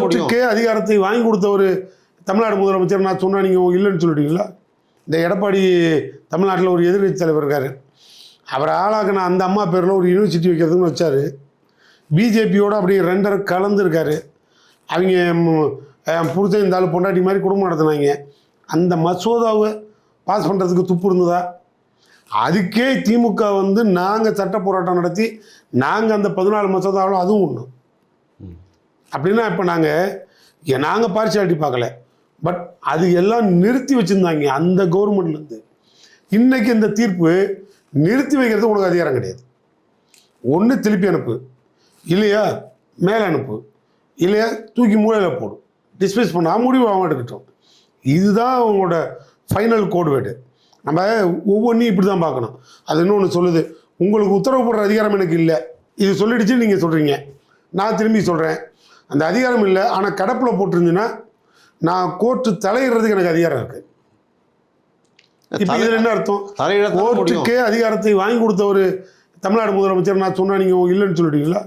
கோர்ட்டுக்கே அதிகாரத்தை வாங்கி கொடுத்த ஒரு தமிழ்நாடு முதலமைச்சர் நான் சொன்னா நீங்கள் இல்லைன்னு சொல்லிட்டீங்களா? இந்த எடப்பாடி தமிழ்நாட்டில் ஒரு எதிர்கட்சி தலைவர் இருக்கார். அவர் ஆளாக்குன அந்த அம்மா பேரில் ஒரு யூனிவர்சிட்டி வைக்கிறதுன்னு வச்சார். பிஜேபியோடு அப்படி ரெண்டரை கலந்துருக்காரு. அவங்க புரிச்ச இந்த ஆள் பொண்டாட்டி மாதிரி குடும்பம் நடத்தினாங்க. அந்த மசோதாவை பாஸ் பண்ணுறதுக்கு துப்பு இருந்ததா? அதுக்கே திமுக வந்து நாங்கள் சட்ட போராட்டம் நடத்தி நாங்கள் அந்த 14 மசோதாவில் அதுவும் ஒன்று. அப்படின்னா இப்போ நாங்கள் பார்சியாலிட்டி பார்க்கல. பட் அது எல்லாம் நிறுத்தி வச்சுருந்தாங்க அந்த கவர்மெண்ட்லேருந்து. இன்றைக்கி இந்த தீர்ப்பு நிறுத்தி வைக்கிறது உனக்கு அதிகாரம் கிடையாது. ஒன்று திருப்பி அனுப்பு, இல்லையா மேலே அனுப்பு, இல்லையா தூக்கி மூலையில் போடும், டிஸ்மிஸ் பண்ண முடிவு அவங்க எடுக்கட்டும். இதுதான் அவங்களோட ஃபைனல் கோட் வேர்டு. நம்ம ஒவ்வொன்றையும் இப்படி தான் பார்க்கணும். அது இன்னொன்று சொல்லுது, உங்களுக்கு உத்தரவு போடுற அதிகாரம் எனக்கு இல்லை, இது சொல்லிடுச்சு நீங்கள் சொல்கிறீங்க. நான் திரும்பி சொல்கிறேன், அந்த அதிகாரம் இல்லை. ஆனால் கடப்பில் போட்டிருந்துன்னா நான் கோர்ட்டு தலையிடுறதுக்கு எனக்கு அதிகாரம் இருக்குது. இப்போ இதில் என்ன அர்த்தம்? கோர்ட்டுக்கே அதிகாரத்தை வாங்கி கொடுத்த ஒரு தமிழ்நாடு முதலமைச்சர் நான் சொன்னா நீங்கள் இல்லைன்னு சொல்லிட்டீங்களா?